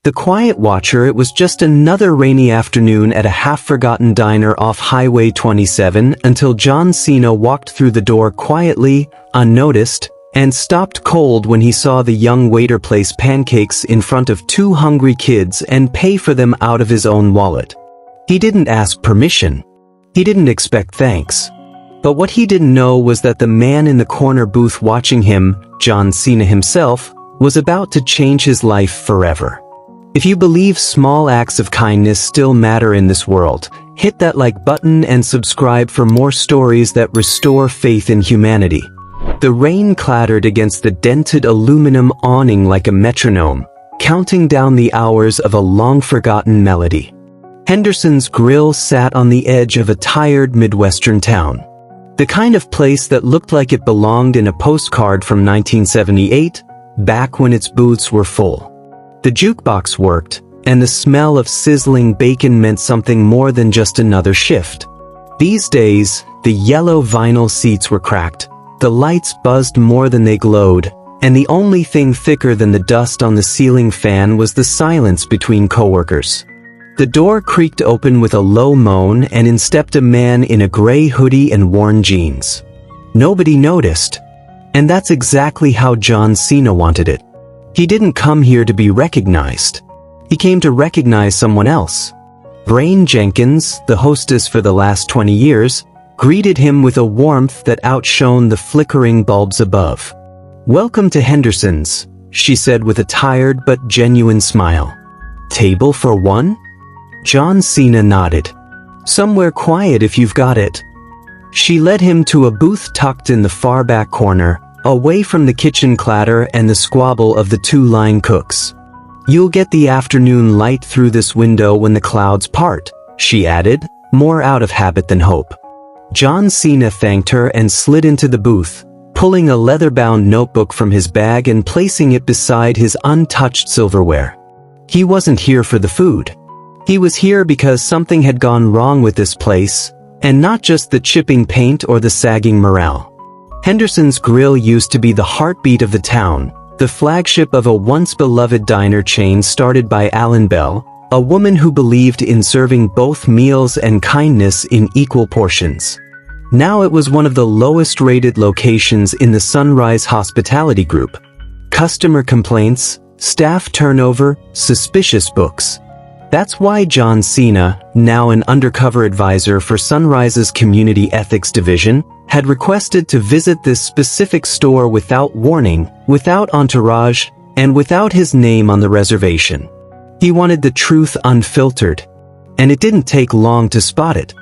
The quiet watcher, it was just another rainy afternoon at a half-forgotten diner off Highway 27 until John Cena walked through the door quietly, unnoticed, and stopped cold when he saw the young waiter place pancakes in front of two hungry kids and pay for them out of his own wallet. He didn't ask permission. He didn't expect thanks. But what he didn't know was that the man in the corner booth watching him, John Cena himself, was about to change his life forever. If you believe small acts of kindness still matter in this world, hit that like button and subscribe for more stories that restore faith in humanity. The rain clattered against the dented aluminum awning like a metronome, counting down the hours of a long-forgotten melody. Henderson's Grill sat on the edge of a tired Midwestern town. The kind of place that looked like it belonged in a postcard from 1978, back when its booths were full. The jukebox worked, and the smell of sizzling bacon meant something more than just another shift. These days, the yellow vinyl seats were cracked, the lights buzzed more than they glowed, and the only thing thicker than the dust on the ceiling fan was the silence between coworkers. The door creaked open with a low moan, and in stepped a man in a gray hoodie and worn jeans. Nobody noticed. And that's exactly how John Cena wanted it. He didn't come here to be recognized. He came to recognize someone else. Brain Jenkins, the hostess for the last 20 years, greeted him with a warmth that outshone the flickering bulbs above. "Welcome to Henderson's," she said with a tired but genuine smile. "Table for one?" John Cena nodded. "Somewhere quiet if you've got it." She led him to a booth tucked in the far back corner, away from the kitchen clatter and the squabble of the two line cooks. "You'll get the afternoon light through this window when the clouds part," she added, more out of habit than hope. John Cena thanked her and slid into the booth, pulling a leather-bound notebook from his bag and placing it beside his untouched silverware. He wasn't here for the food. He was here because something had gone wrong with this place, and not just the chipping paint or the sagging morale. Henderson's Grill used to be the heartbeat of the town, the flagship of a once-beloved diner chain started by Alan Bell, a woman who believed in serving both meals and kindness in equal portions. Now it was one of the lowest-rated locations in the Sunrise Hospitality Group. Customer complaints, staff turnover, suspicious books. That's why John Cena, now an undercover advisor for Sunrise's Community Ethics Division, had requested to visit this specific store without warning, without entourage, and without his name on the reservation. He wanted the truth unfiltered, and it didn't take long to spot it.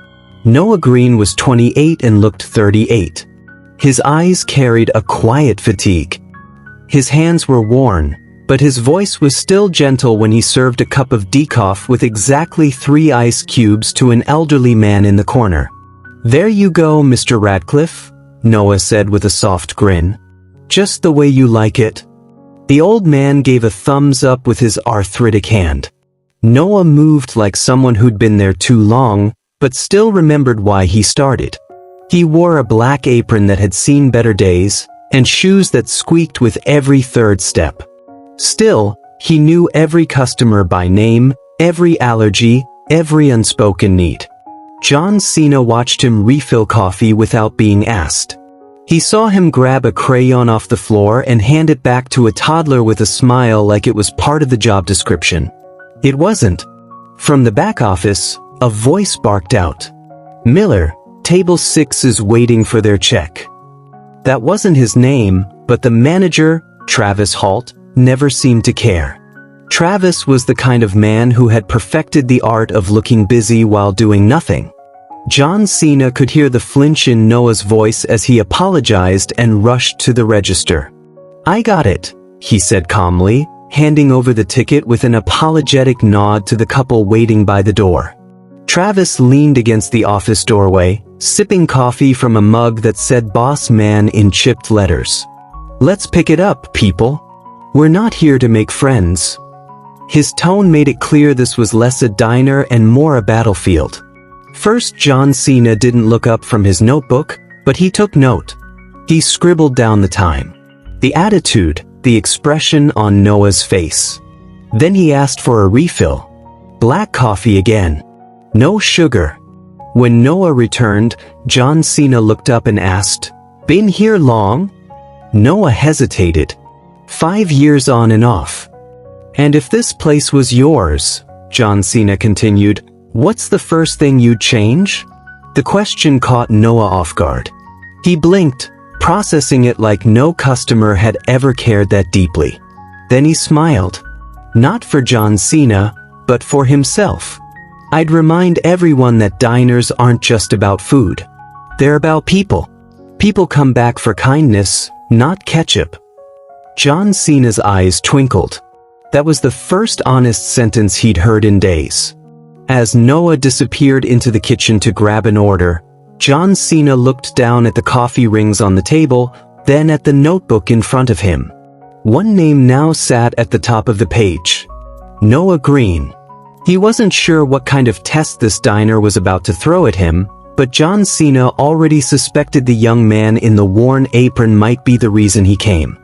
Noah Green was 28 and looked 38. His eyes carried a quiet fatigue. His hands were worn, but his voice was still gentle when he served a cup of decaf with exactly 3 ice cubes to an elderly man in the corner. "There you go, Mr. Radcliffe," Noah said with a soft grin. "Just the way you like it." The old man gave a thumbs up with his arthritic hand. Noah moved like someone who'd been there too long, but still remembered why he started. He wore a black apron that had seen better days, and shoes that squeaked with every third step. Still, he knew every customer by name, every allergy, every unspoken need. John Cena watched him refill coffee without being asked. He saw him grab a crayon off the floor and hand it back to a toddler with a smile like it was part of the job description. It wasn't. From the back office, a voice barked out. "Miller, table 6 is waiting for their check." That wasn't his name, but the manager, Travis Halt, never seemed to care. Travis was the kind of man who had perfected the art of looking busy while doing nothing. John Cena could hear the flinch in Noah's voice as he apologized and rushed to the register. "I got it," he said calmly, handing over the ticket with an apologetic nod to the couple waiting by the door. Travis leaned against the office doorway, sipping coffee from a mug that said "Boss Man" in chipped letters. "Let's pick it up, people. We're not here to make friends." His tone made it clear this was less a diner and more a battlefield. First, John Cena didn't look up from his notebook, but he took note. He scribbled down the time. The attitude, the expression on Noah's face. Then he asked for a refill. Black coffee again. No sugar. When Noah returned, John Cena looked up and asked, "Been here long?" Noah hesitated. 5 years on and off. "And if this place was yours," John Cena continued, "what's the first thing you'd change?" The question caught Noah off guard. He blinked, processing it like no customer had ever cared that deeply. Then he smiled. Not for John Cena, but for himself. "I'd remind everyone that diners aren't just about food. They're about people. People come back for kindness, not ketchup." John Cena's eyes twinkled. That was the first honest sentence he'd heard in days. As Noah disappeared into the kitchen to grab an order, John Cena looked down at the coffee rings on the table, then at the notebook in front of him. One name now sat at the top of the page. Noah Green. He wasn't sure what kind of test this diner was about to throw at him, but John Cena already suspected the young man in the worn apron might be the reason he came.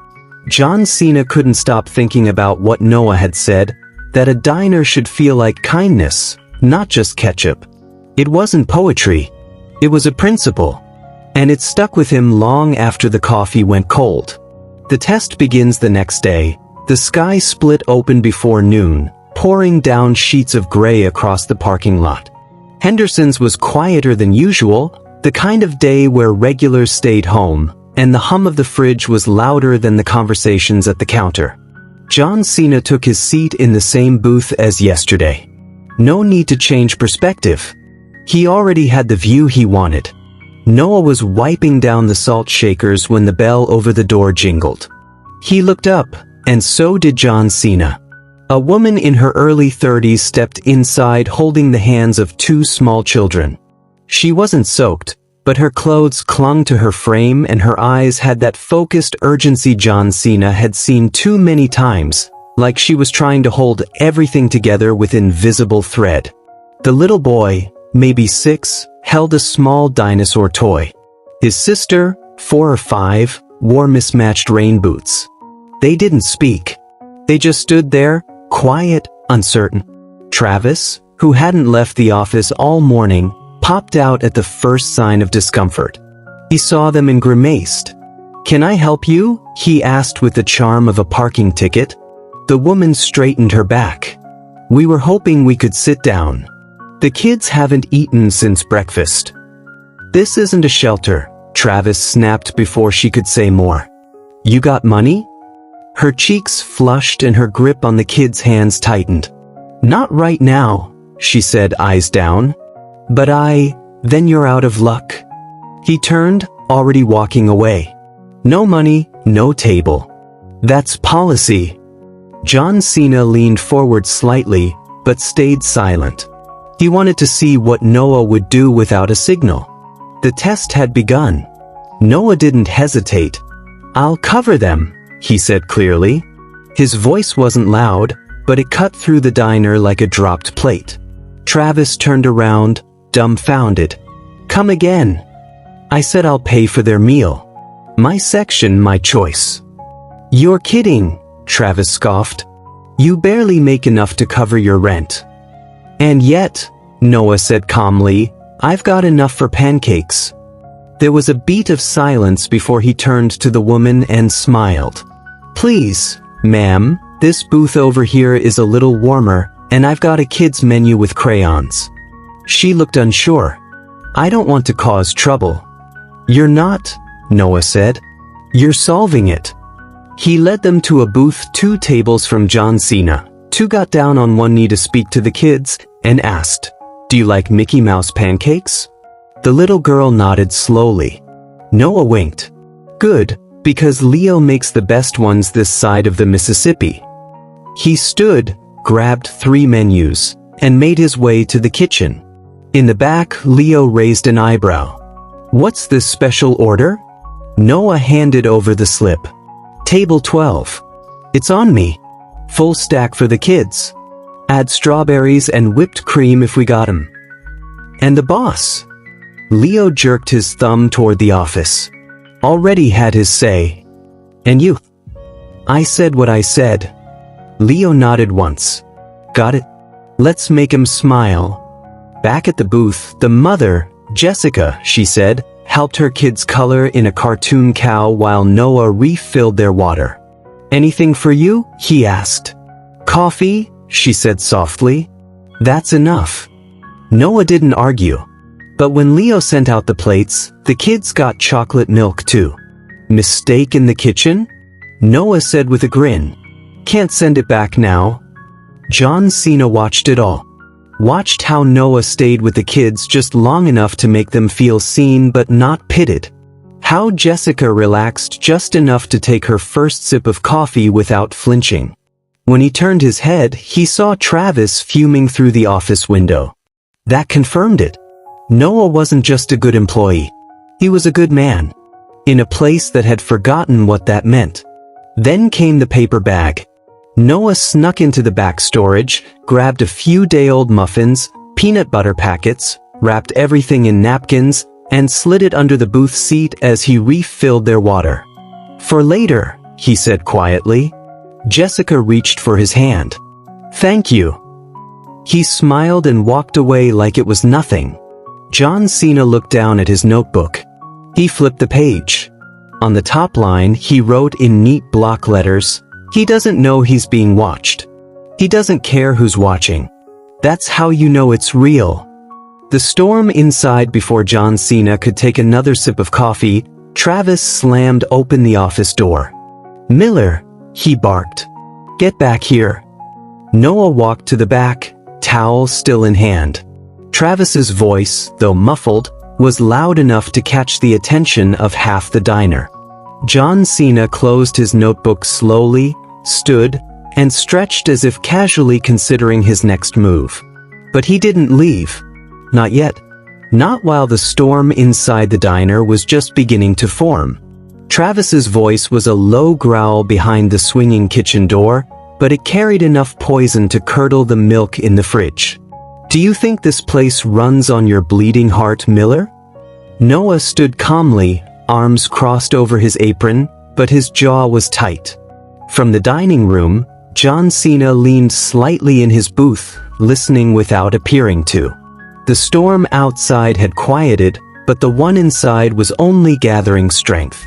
John Cena couldn't stop thinking about what Noah had said, that a diner should feel like kindness, not just ketchup. It wasn't poetry. It was a principle. And it stuck with him long after the coffee went cold. The test begins the next day. The sky split open before noon, pouring down sheets of gray across the parking lot. Henderson's was quieter than usual, the kind of day where regulars stayed home, and the hum of the fridge was louder than the conversations at the counter. John Cena took his seat in the same booth as yesterday. No need to change perspective. He already had the view he wanted. Noah was wiping down the salt shakers when the bell over the door jingled. He looked up, and so did John Cena. A woman in her early 30s stepped inside holding the hands of 2 small children. She wasn't soaked, but her clothes clung to her frame and her eyes had that focused urgency John Cena had seen too many times, like she was trying to hold everything together with invisible thread. The little boy, maybe 6, held a small dinosaur toy. His sister, 4 or 5, wore mismatched rain boots. They didn't speak. They just stood there, quiet, uncertain. Travis, who hadn't left the office all morning, popped out at the first sign of discomfort. He saw them and grimaced. "Can I help you?" he asked with the charm of a parking ticket. The woman straightened her back. "We were hoping we could sit down. The kids haven't eaten since breakfast." "This isn't a shelter," Travis snapped before she could say more. "You got money?" Her cheeks flushed and her grip on the kids' hands tightened. "Not right now," she said, eyes down. "But then you're out of luck." He turned, already walking away. "No money, no table. That's policy." John Cena leaned forward slightly, but stayed silent. He wanted to see what Noah would do without a signal. The test had begun. Noah didn't hesitate. "I'll cover them," he said clearly. His voice wasn't loud, but it cut through the diner like a dropped plate. Travis turned around, dumbfounded. "Come again." "I said I'll pay for their meal. My section, my choice." "You're kidding," Travis scoffed. "You barely make enough to cover your rent." "And yet," Noah said calmly, "I've got enough for pancakes." There was a beat of silence before he turned to the woman and smiled. "Please, ma'am, this booth over here is a little warmer, and I've got a kid's menu with crayons." She looked unsure. "I don't want to cause trouble." "You're not," Noah said. "You're solving it." He led them to a booth 2 tables from John Cena. 2 got down on one knee to speak to the kids, and asked, "Do you like Mickey Mouse pancakes?" The little girl nodded slowly. Noah winked. "Good, because Leo makes the best ones this side of the Mississippi." He stood, grabbed 3 menus, and made his way to the kitchen. In the back, Leo raised an eyebrow. "What's this special order?" Noah handed over the slip. "Table 12. It's on me. Full stack for the kids. Add strawberries and whipped cream if we got 'em." "And the boss?" Leo jerked his thumb toward the office. "Already had his say." "And you?" "I said what I said." Leo nodded once. Got it. Let's make him smile. Back at the booth, the mother, Jessica, she said, helped her kids color in a cartoon cow while Noah refilled their water. Anything for you? He asked. Coffee, she said softly. That's enough. Noah didn't argue. But when Leo sent out the plates, the kids got chocolate milk too. Mistake in the kitchen? Noah said with a grin. Can't send it back now. John Cena watched it all. Watched how Noah stayed with the kids just long enough to make them feel seen but not pitted. How Jessica relaxed just enough to take her first sip of coffee without flinching. When he turned his head, he saw Travis fuming through the office window. That confirmed it. Noah wasn't just a good employee. He was a good man. In a place that had forgotten what that meant. Then came the paper bag. Noah snuck into the back storage, grabbed a few day-old muffins, peanut butter packets, wrapped everything in napkins, and slid it under the booth seat as he refilled their water. For later, he said quietly. Jessica reached for his hand. Thank you. He smiled and walked away like it was nothing. John Cena looked down at his notebook. He flipped the page. On the top line, he wrote in neat block letters, he doesn't know he's being watched. He doesn't care who's watching. That's how you know it's real. The storm inside before John Cena could take another sip of coffee, Travis slammed open the office door. Miller, he barked. Get back here. Noah walked to the back, towel still in hand. Travis's voice, though muffled, was loud enough to catch the attention of half the diner. John Cena closed his notebook slowly, stood, and stretched as if casually considering his next move. But he didn't leave. Not yet. Not while the storm inside the diner was just beginning to form. Travis's voice was a low growl behind the swinging kitchen door, but it carried enough poison to curdle the milk in the fridge. Do you think this place runs on your bleeding heart, Miller? Noah stood calmly, arms crossed over his apron, but his jaw was tight. From the dining room, John Cena leaned slightly in his booth, listening without appearing to. The storm outside had quieted, but the one inside was only gathering strength.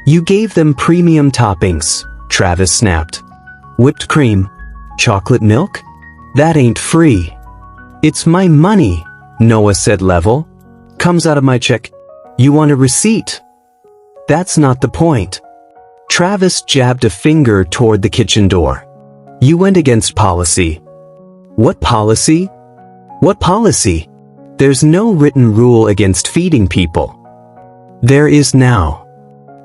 You gave them premium toppings, Travis snapped. Whipped cream? Chocolate milk? That ain't free. It's my money, Noah said level. Comes out of my check. You want a receipt? That's not the point. Travis jabbed a finger toward the kitchen door. You went against policy. What policy? What policy? There's no written rule against feeding people. There is now.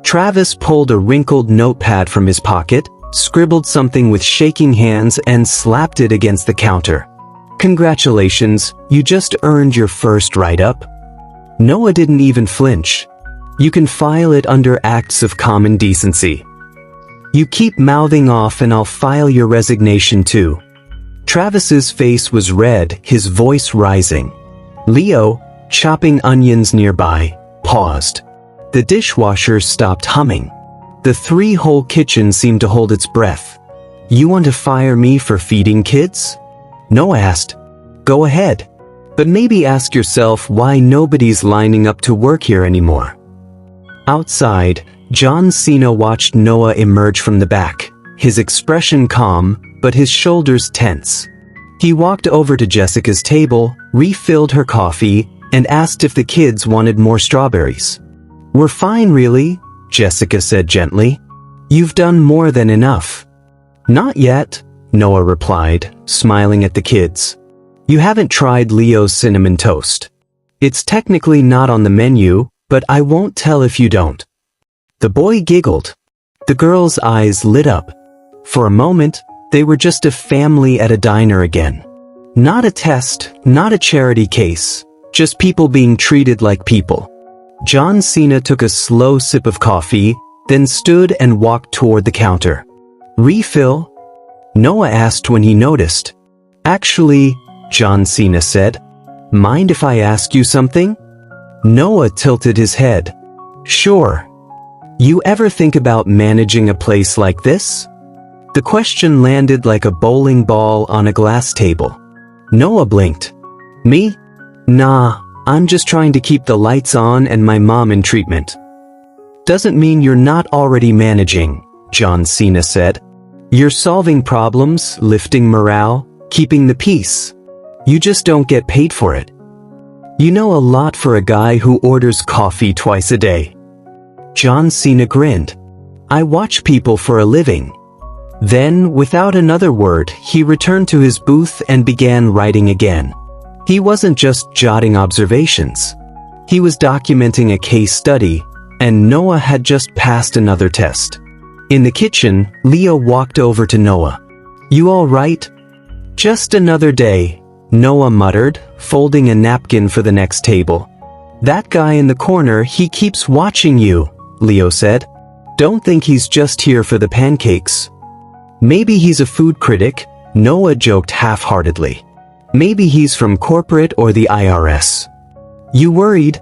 Travis pulled a wrinkled notepad from his pocket, scribbled something with shaking hands and slapped it against the counter. Congratulations, you just earned your first write-up. Noah didn't even flinch. You can file it under acts of common decency. You keep mouthing off and I'll file your resignation too. Travis's face was red, his voice rising. Leo, chopping onions nearby, paused. The dishwasher stopped humming. The three-hole kitchen seemed to hold its breath. You want to fire me for feeding kids? Noah asked. Go ahead. But maybe ask yourself why nobody's lining up to work here anymore. Outside, John Cena watched Noah emerge from the back, his expression calm, but his shoulders tense. He walked over to Jessica's table, refilled her coffee, and asked if the kids wanted more strawberries. We're fine really, Jessica said gently. You've done more than enough. Not yet, Noah replied, smiling at the kids. You haven't tried Leo's cinnamon toast. It's technically not on the menu, but I won't tell if you don't. The boy giggled. The girls' eyes lit up. For a moment, they were just a family at a diner again. Not a test, not a charity case, just people being treated like people. John Cena took a slow sip of coffee, then stood and walked toward the counter. Refill? Noah asked when he noticed. Actually, John Cena said, mind if I ask you something? Noah tilted his head. Sure. You ever think about managing a place like this? The question landed like a bowling ball on a glass table. Noah blinked. Me? Nah, I'm just trying to keep the lights on and my mom in treatment. Doesn't mean you're not already managing, John Cena said. You're solving problems, lifting morale, keeping the peace. You just don't get paid for it. You know a lot for a guy who orders coffee twice a day. John Cena grinned. I watch people for a living. Then, without another word, he returned to his booth and began writing again. He wasn't just jotting observations. He was documenting a case study, and Noah had just passed another test. In the kitchen, Leo walked over to Noah. You all right? Just another day, Noah muttered, folding a napkin for the next table. That guy in the corner, he keeps watching you, Leo said. Don't think he's just here for the pancakes. Maybe he's a food critic, Noah joked half-heartedly. Maybe he's from corporate or the IRS. You worried?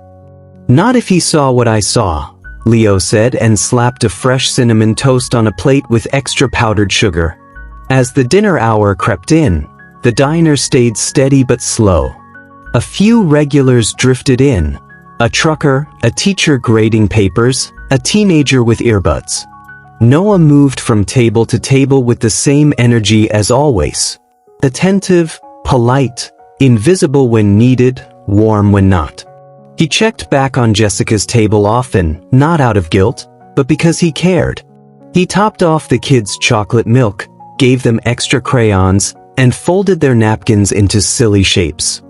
Not if he saw what I saw, Leo said and slapped a fresh cinnamon toast on a plate with extra powdered sugar. As the dinner hour crept in, the diner stayed steady but slow. A few regulars drifted in. A trucker, a teacher grading papers, a teenager with earbuds. Noah moved from table to table with the same energy as always. Attentive, polite, invisible when needed, warm when not. He checked back on Jessica's table often, not out of guilt, but because he cared. He topped off the kids' chocolate milk, gave them extra crayons, and folded their napkins into silly shapes.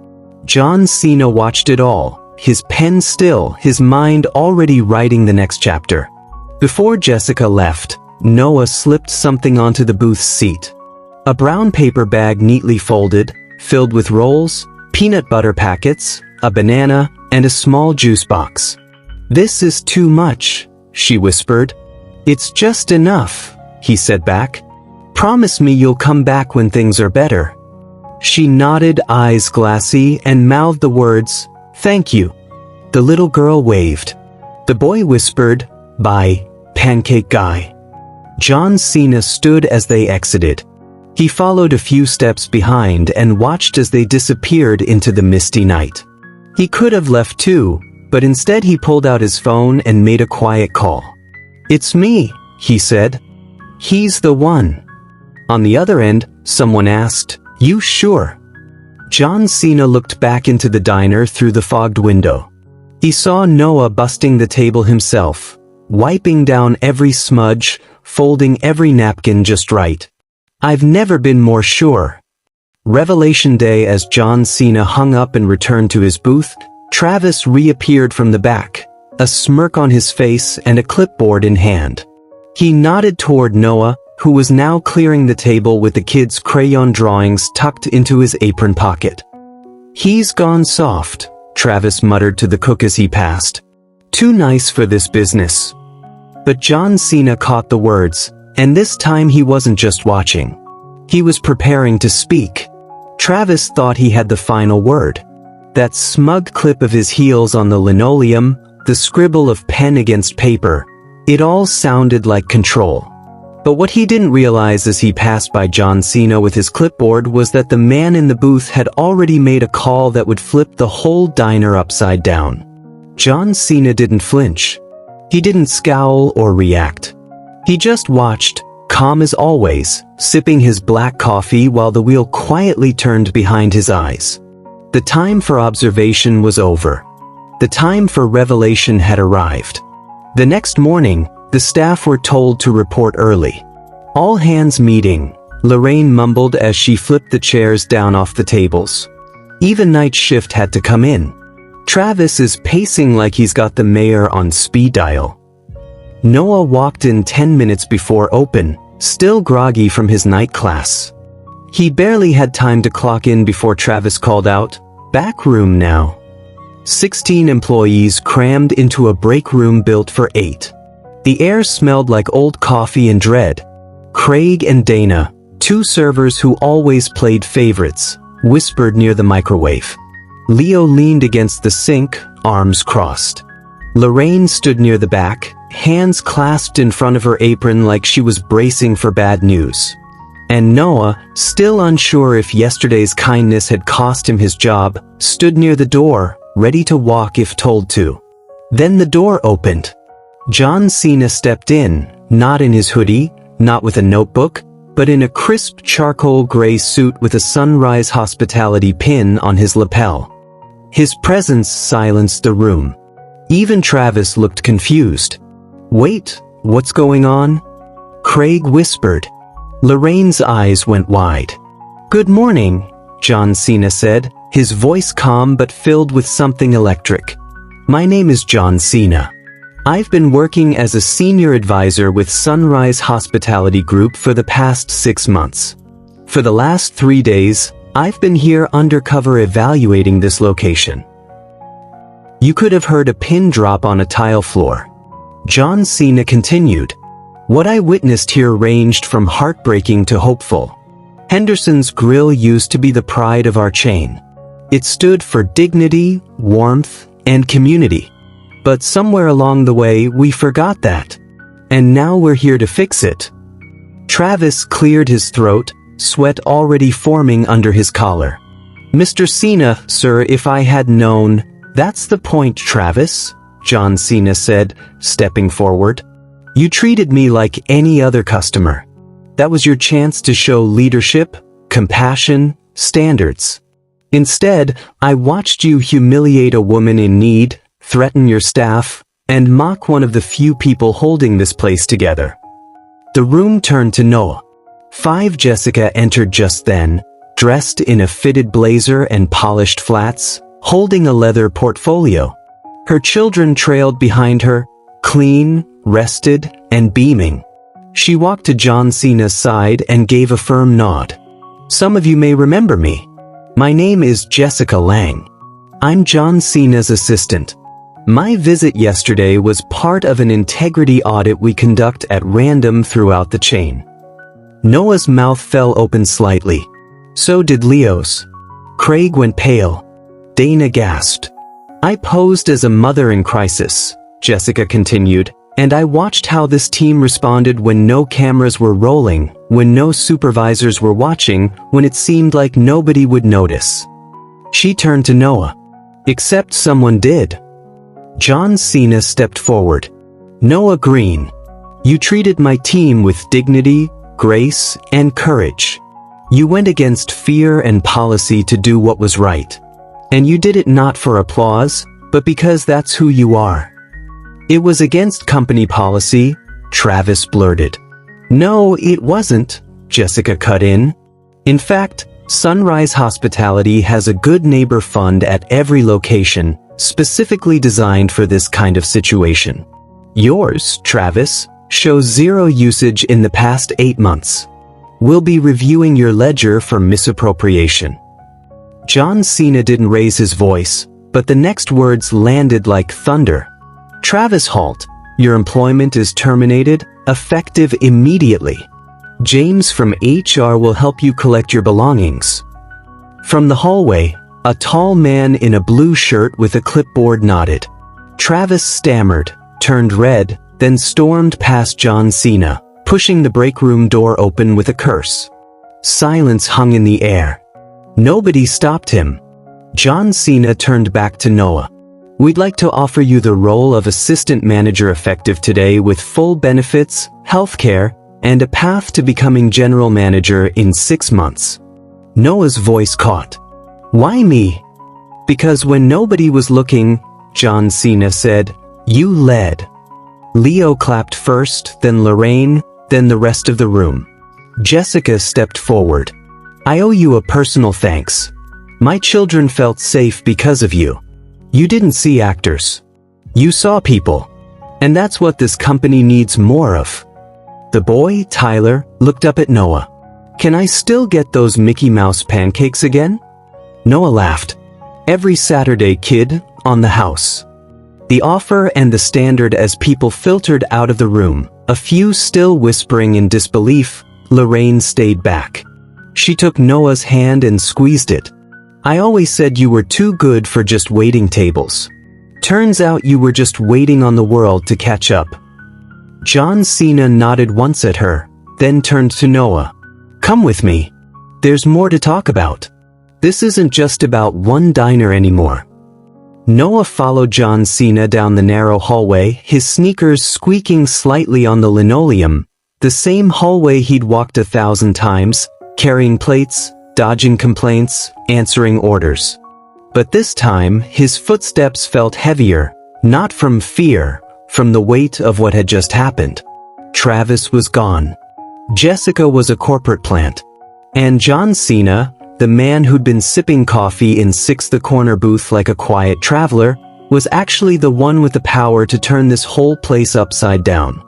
John Cena watched it all, his pen still, his mind already writing the next chapter. Before Jessica left, Noah slipped something onto the booth's seat. A brown paper bag neatly folded, filled with rolls, peanut butter packets, a banana, and a small juice box. This is too much, she whispered. It's just enough, he said back. Promise me you'll come back when things are better. She nodded, eyes glassy, and mouthed the words, thank you. The little girl waved. The boy whispered, bye, pancake guy. John Cena stood as they exited. He followed a few steps behind and watched as they disappeared into the misty night. He could have left too, but instead he pulled out his phone and made a quiet call. It's me, he said. He's the one. On the other end, someone asked, you sure? John Cena looked back into the diner through the fogged window. He saw Noah busting the table himself, wiping down every smudge, folding every napkin just right. I've never been more sure. Revelation Day. As John Cena hung up and returned to his booth, Travis reappeared from the back, a smirk on his face and a clipboard in hand. He nodded toward Noah, who was now clearing the table with the kids' crayon drawings tucked into his apron pocket. He's gone soft, Travis muttered to the cook as he passed. Too nice for this business. But John Cena caught the words, and this time he wasn't just watching. He was preparing to speak. Travis thought he had the final word. That smug clip of his heels on the linoleum, the scribble of pen against paper, it all sounded like control. But what he didn't realize as he passed by John Cena with his clipboard was that the man in the booth had already made a call that would flip the whole diner upside down. John Cena didn't flinch. He didn't scowl or react. He just watched, calm as always, sipping his black coffee while the wheel quietly turned behind his eyes. The time for observation was over. The time for revelation had arrived. The next morning, the staff were told to report early. All hands meeting, Lorraine mumbled as she flipped the chairs down off the tables. Even night shift had to come in. Travis is pacing like he's got the mayor on speed dial. Noah walked in 10 minutes before open, still groggy from his night class. He barely had time to clock in before Travis called out, "Back room now." 16 employees crammed into a break room built for 8. The air smelled like old coffee and dread. Craig and Dana, 2 servers who always played favorites, whispered near the microwave. Leo leaned against the sink, arms crossed. Lorraine stood near the back, hands clasped in front of her apron like she was bracing for bad news. And Noah, still unsure if yesterday's kindness had cost him his job, stood near the door, ready to walk if told to. Then the door opened. John Cena stepped in, not in his hoodie, not with a notebook, but in a crisp charcoal gray suit with a Sunrise Hospitality pin on his lapel. His presence silenced the room. Even Travis looked confused. "Wait, what's going on?" Craig whispered. Lorraine's eyes went wide. "Good morning," John Cena said, his voice calm but filled with something electric. "My name is John Cena. I've been working as a senior advisor with Sunrise Hospitality Group for the past 6 months. For the last 3 days, I've been here undercover evaluating this location." You could have heard a pin drop on a tile floor. John Cena continued. "What I witnessed here ranged from heartbreaking to hopeful. Henderson's Grill used to be the pride of our chain. It stood for dignity, warmth, and community. But somewhere along the way, we forgot that. And now we're here to fix it." Travis cleared his throat, sweat already forming under his collar. "Mr. Cena, sir, if I had known..." "That's the point, Travis," John Cena said, stepping forward. "You treated me like any other customer. That was your chance to show leadership, compassion, standards. Instead, I watched you humiliate a woman in need, threaten your staff, and mock one of the few people holding this place together." The room turned to Noah. 5 Jessica entered just then, dressed in a fitted blazer and polished flats, holding a leather portfolio. Her children trailed behind her, clean, rested, and beaming. She walked to John Cena's side and gave a firm nod. "Some of you may remember me. My name is Jessica Lang. I'm John Cena's assistant. My visit yesterday was part of an integrity audit we conduct at random throughout the chain." Noah's mouth fell open slightly. So did Leo's. Craig went pale. Dana gasped. "I posed as a mother in crisis," Jessica continued, "and I watched how this team responded when no cameras were rolling, when no supervisors were watching, when it seemed like nobody would notice." She turned to Noah. "Except someone did." John Cena stepped forward. "Noah Green, you treated my team with dignity, grace, and courage. You went against fear and policy to do what was right. And you did it not for applause, but because that's who you are." "It was against company policy," Travis blurted. "No, it wasn't," Jessica cut in. "In fact, Sunrise Hospitality has a Good Neighbor Fund at every location, specifically designed for this kind of situation. Yours, Travis, shows 0 usage in the past 8 months. We'll be reviewing your ledger for misappropriation." John Cena didn't raise his voice, but the next words landed like thunder. "Travis Halt, your employment is terminated, effective immediately. James from HR will help you collect your belongings." From the hallway, a tall man in a blue shirt with a clipboard nodded. Travis stammered, turned red, then stormed past John Cena, pushing the break room door open with a curse. Silence hung in the air. Nobody stopped him. John Cena turned back to Noah. "We'd like to offer you the role of assistant manager effective today with full benefits, healthcare, and a path to becoming general manager in 6 months." Noah's voice caught. "Why me?" "Because when nobody was looking," John Cena said, "you led." Leo clapped first, then Lorraine, then the rest of the room. Jessica stepped forward. "I owe you a personal thanks. My children felt safe because of you. You didn't see actors. You saw people. And that's what this company needs more of." The boy, Tyler, looked up at Noah. "Can I still get those Mickey Mouse pancakes again?" Noah laughed. "Every Saturday, kid, on the house." The offer and the standard as people filtered out of the room, a few still whispering in disbelief, Lorraine stayed back. She took Noah's hand and squeezed it. "I always said you were too good for just waiting tables. Turns out you were just waiting on the world to catch up." John Cena nodded once at her, then turned to Noah. "Come with me. There's more to talk about. This isn't just about one diner anymore." Noah followed John Cena down the narrow hallway, his sneakers squeaking slightly on the linoleum, the same hallway he'd walked 1,000 times, carrying plates, dodging complaints, answering orders. But this time, his footsteps felt heavier, not from fear, from the weight of what had just happened. Travis was gone. Jessica was a corporate plant. And John Cena, the man who'd been sipping coffee in the corner booth like a quiet traveler, was actually the one with the power to turn this whole place upside down.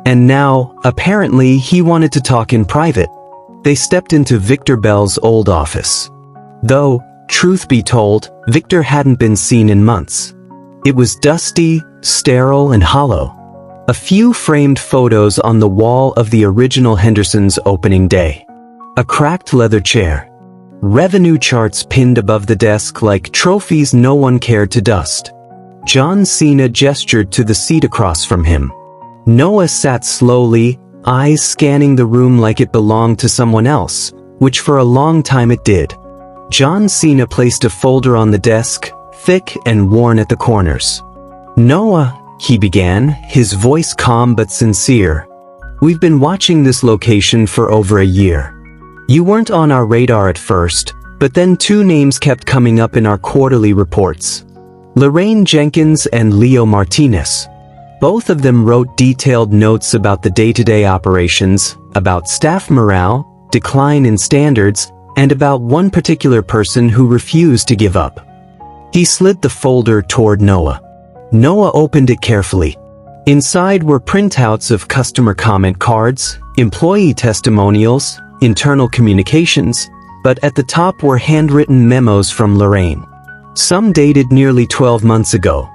And now, apparently, he wanted to talk in private. They stepped into Victor Bell's old office. Though, truth be told, Victor hadn't been seen in months. It was dusty, sterile, and hollow. A few framed photos on the wall of the original Henderson's opening day. A cracked leather chair. Revenue charts pinned above the desk like trophies no one cared to dust. John Cena gestured to the seat across from him. Noah sat slowly, eyes scanning the room like it belonged to someone else, which for a long time it did. John Cena placed a folder on the desk, thick and worn at the corners. "Noah," he began, his voice calm but sincere. "We've been watching this location for over a year. You weren't on our radar at first, but then two names kept coming up in our quarterly reports. Lorraine Jenkins and Leo Martinez. Both of them wrote detailed notes about the day-to-day operations, about staff morale, decline in standards, and about one particular person who refused to give up." He slid the folder toward Noah. Noah opened it carefully. Inside were printouts of customer comment cards, employee testimonials, internal communications, but at the top were handwritten memos from Lorraine. Some dated nearly 12 months ago.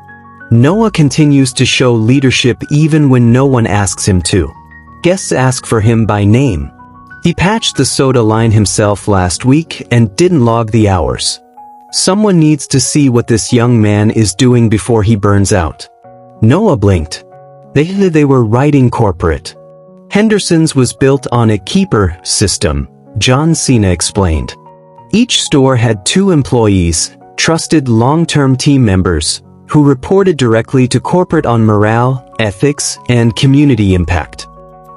Noah continues to show leadership even when no one asks him to. Guests ask for him by name. He patched the soda line himself last week and didn't log the hours. Someone needs to see what this young man is doing before he burns out. Noah blinked. They were writing corporate. Henderson's was built on a keeper system, John Cena explained. Each store had 2 employees, trusted long-term team members, who reported directly to corporate on morale, ethics, and community impact.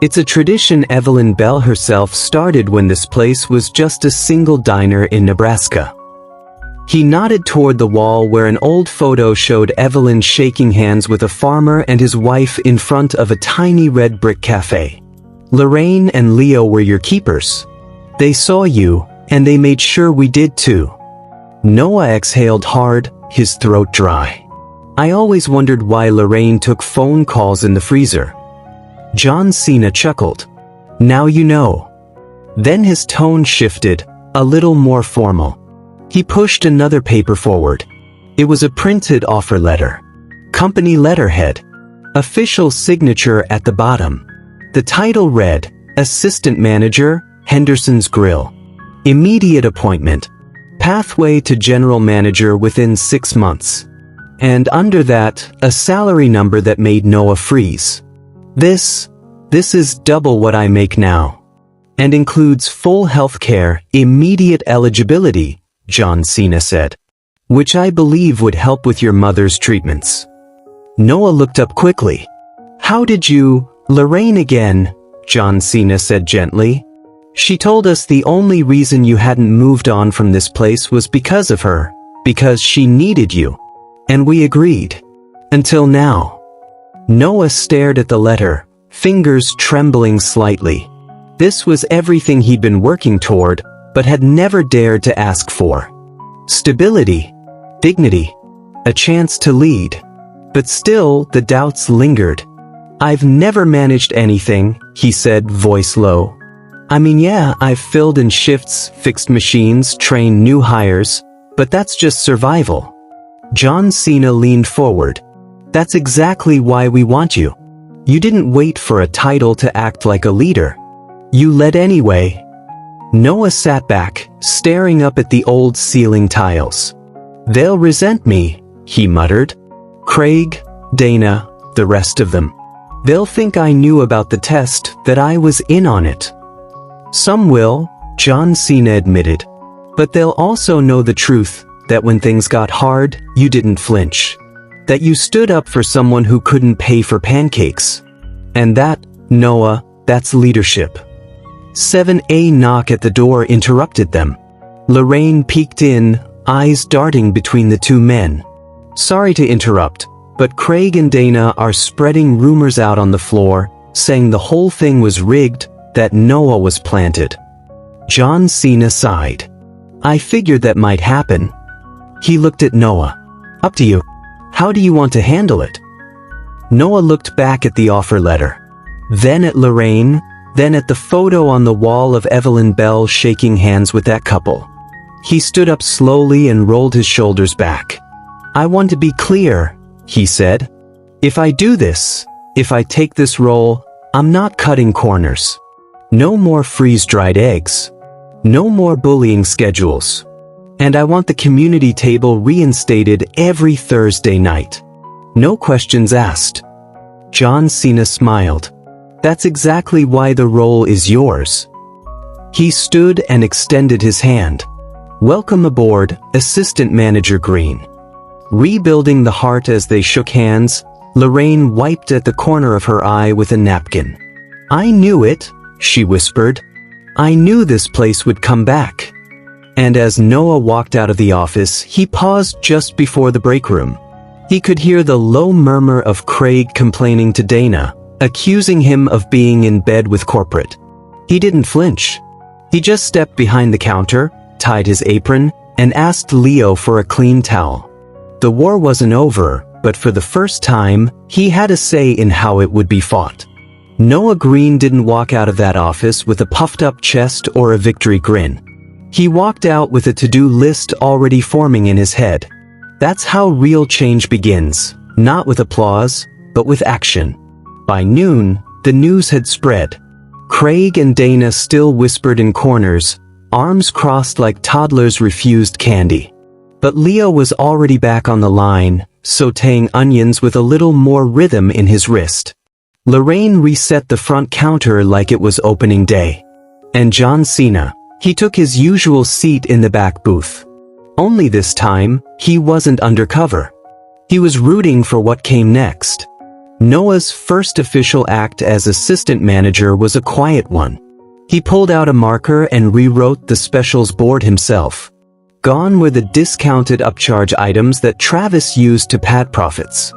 It's a tradition Evelyn Bell herself started when this place was just a single diner in Nebraska. He nodded toward the wall where an old photo showed Evelyn shaking hands with a farmer and his wife in front of a tiny red brick cafe. "Lorraine and Leo were your keepers. They saw you, and they made sure we did too." Noah exhaled hard, his throat dry. "I always wondered why Lorraine took phone calls in the freezer." John Cena chuckled. "Now you know." Then his tone shifted, a little more formal. He pushed another paper forward. It was a printed offer letter. Company letterhead. Official signature at the bottom. The title read, Assistant Manager, Henderson's Grill. Immediate appointment. Pathway to General Manager within 6 months. And under that, a salary number that made Noah freeze. This is double what I make now. And includes full health care, immediate eligibility, John Cena said. Which I believe would help with your mother's treatments. Noah looked up quickly. "How did you..." "Lorraine again," John Cena said gently. "She told us the only reason you hadn't moved on from this place was because of her, because she needed you. And we agreed. Until now." Noah stared at the letter, fingers trembling slightly. This was everything he'd been working toward, but had never dared to ask for. Stability, dignity, a chance to lead. But still, the doubts lingered. "I've never managed anything," he said, voice low. "I mean, yeah, I've filled in shifts, fixed machines, trained new hires, but that's just survival." John Cena leaned forward. "That's exactly why we want you. You didn't wait for a title to act like a leader. You led anyway." Noah sat back, staring up at the old ceiling tiles. "They'll resent me," he muttered. "Craig, Dana, the rest of them. They'll think I knew about the test, that I was in on it. Some will, John Cena admitted. But they'll also know the truth, that when things got hard, you didn't flinch. That you stood up for someone who couldn't pay for pancakes. And that, Noah, that's leadership. 7A knock at the door interrupted them. Lorraine peeked in, eyes darting between the two men. Sorry to interrupt, but Craig and Dana are spreading rumors out on the floor, saying the whole thing was rigged, that Noah was planted. John Cena sighed. I figured that might happen. He looked at Noah. Up to you. How do you want to handle it? Noah looked back at the offer letter. Then at Lorraine, then at the photo on the wall of Evelyn Bell shaking hands with that couple. He stood up slowly and rolled his shoulders back. I want to be clear, he said. If I do this, if I take this role, I'm not cutting corners. No more freeze-dried eggs. No more bullying schedules. And I want the community table reinstated every Thursday night. No questions asked. John Cena smiled. That's exactly why the role is yours. He stood and extended his hand. Welcome aboard, Assistant Manager Green. Rebuilding the heart as they shook hands, Lorraine wiped at the corner of her eye with a napkin. I knew it, she whispered. I knew this place would come back. And as Noah walked out of the office, he paused just before the break room. He could hear the low murmur of Craig complaining to Dana, accusing him of being in bed with corporate. He didn't flinch. He just stepped behind the counter, tied his apron, and asked Leo for a clean towel. The war wasn't over, but for the first time, he had a say in how it would be fought. Noah Green didn't walk out of that office with a puffed-up chest or a victory grin. He walked out with a to-do list already forming in his head. That's how real change begins, not with applause, but with action. By noon, the news had spread. Craig and Dana still whispered in corners, arms crossed like toddlers refused candy. But Leo was already back on the line, sautéing onions with a little more rhythm in his wrist. Lorraine reset the front counter like it was opening day. And John Cena, he took his usual seat in the back booth. Only this time, he wasn't undercover. He was rooting for what came next. Noah's first official act as assistant manager was a quiet one. He pulled out a marker and rewrote the specials board himself. Gone were the discounted upcharge items that Travis used to pad profits.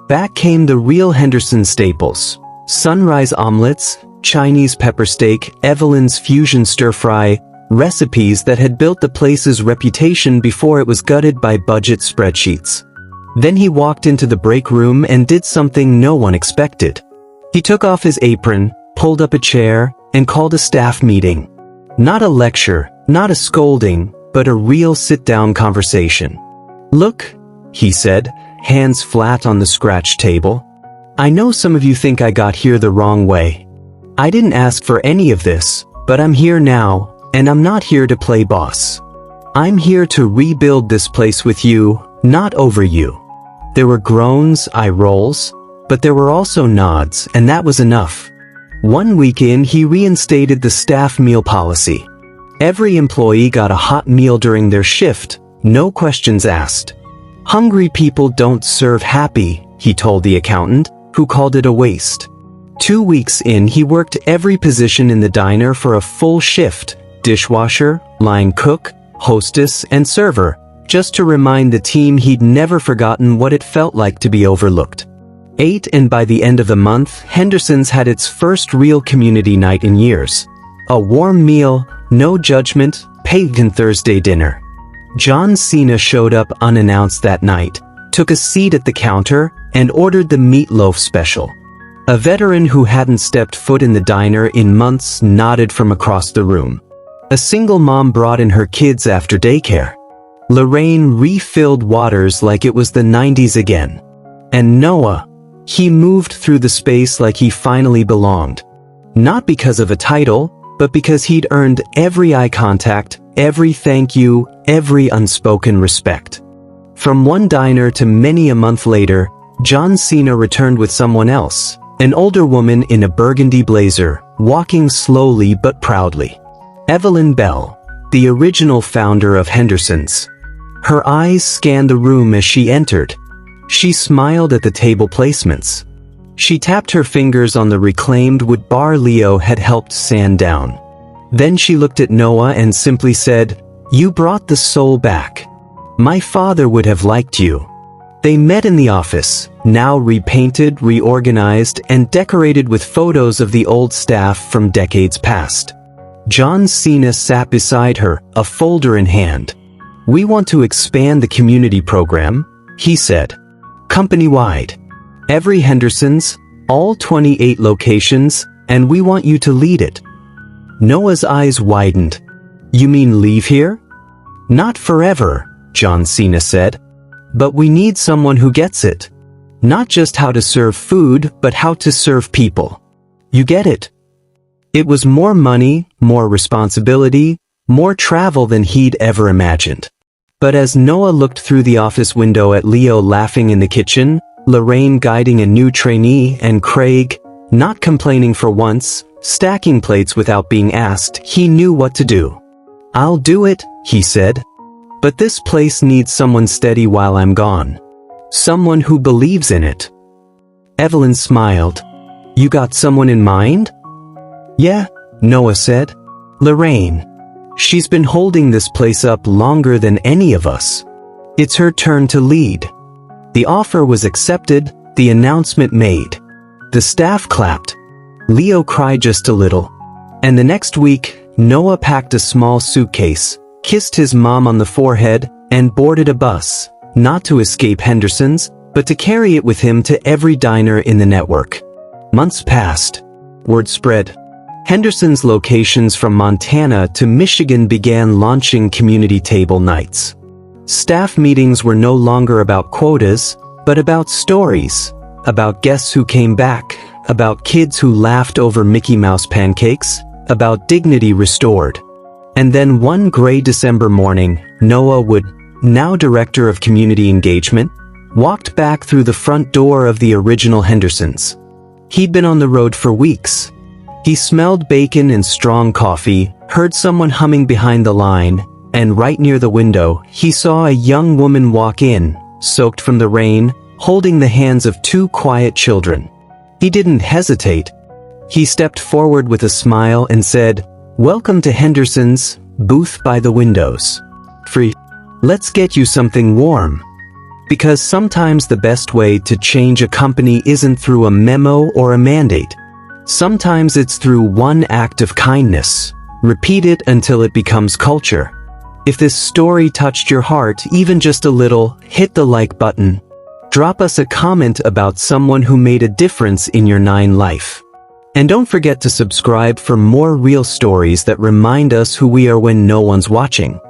Back came the real Henderson staples: sunrise omelets, Chinese pepper steak, Evelyn's fusion stir-fry, recipes that had built the place's reputation before it was gutted by budget spreadsheets. Then he walked into the break room and did something no one expected. He took off his apron, pulled up a chair, and called a staff meeting. Not a lecture, not a scolding, but a real sit-down conversation. Look, he said, hands flat on the scratch table. I know some of you think I got here the wrong way. I didn't ask for any of this, but I'm here now, and I'm not here to play boss. I'm here to rebuild this place with you, not over you. There were groans, eye rolls, but there were also nods, and that was enough. 1 week in, he reinstated the staff meal policy. Every employee got a hot meal during their shift, no questions asked. Hungry people don't serve happy, he told the accountant, who called it a waste. 2 weeks in, he worked every position in the diner for a full shift: dishwasher, line cook, hostess, and server, just to remind the team he'd never forgotten what it felt like to be overlooked. 8, and by the end of the month, Henderson's had its first real community night in years. A warm meal, no judgment, pagan Thursday dinner. John Cena showed up unannounced that night, took a seat at the counter, and ordered the meatloaf special. A veteran who hadn't stepped foot in the diner in months nodded from across the room. A single mom brought in her kids after daycare. Lorraine refilled waters like it was the 90s again. And Noah, he moved through the space like he finally belonged. Not because of a title, but because he'd earned every eye contact, every thank you, every unspoken respect. From one diner to many a month later, John Cena returned with someone else, An older woman in a burgundy blazer, walking slowly but proudly. Evelyn Bell, the original founder of Henderson's. Her eyes scanned the room as she entered. She smiled at the table placements. She tapped her fingers on the reclaimed wood bar Leo had helped sand down. Then she looked at Noah and simply said, "You brought the soul back. My father would have liked you." They met in the office, now repainted, reorganized, and decorated with photos of the old staff from decades past. JOHN CENA sat beside her, a folder in hand. "We want to expand the community program," he said. "Company-wide. Every Henderson's, all 28 locations, and we want you to lead it." Noah's eyes widened. "You mean leave here?" "Not forever," JOHN CENA said. "But we need someone who gets it. Not just how to serve food, but how to serve people. You get it?" It was more money, more responsibility, more travel than he'd ever imagined. But as Noah looked through the office window at Leo laughing in the kitchen, Lorraine guiding a new trainee, and Craig, not complaining for once, stacking plates without being asked, he knew what to do. "I'll do it," he said. "But this place needs someone steady while I'm gone. Someone who believes in it." Evelyn smiled. "You got someone in mind?" "Yeah," Noah said. "Lorraine. She's been holding this place up longer than any of us. It's her turn to lead." The offer was accepted, the announcement made. The staff clapped. Leo cried just a little. And the next week, Noah packed a small suitcase, kissed his mom on the forehead, and boarded a bus, not to escape Henderson's, but to carry it with him to every diner in the network. Months passed. Word spread. Henderson's locations from Montana to Michigan began launching community table nights. Staff meetings were no longer about quotas, but about stories, about guests who came back, about kids who laughed over Mickey Mouse pancakes, about dignity restored. And then one gray December morning, Noah Wood, now director of community engagement, walked back through the front door of the original Henderson's. He'd been on the road for weeks. He smelled bacon and strong coffee, heard someone humming behind the line, and right near the window, he saw a young woman walk in, soaked from the rain, holding the hands of two quiet children. He didn't hesitate. He stepped forward with a smile and said, "Welcome to Henderson's, booth by the windows. Free. Let's get you something warm." Because sometimes the best way to change a company isn't through a memo or a mandate. Sometimes it's through one act of kindness. Repeat it until it becomes culture. If this story touched your heart even just a little, hit the like button. Drop us a comment about someone who made a difference in your life. And don't forget to subscribe for more real stories that remind us who we are when no one's watching.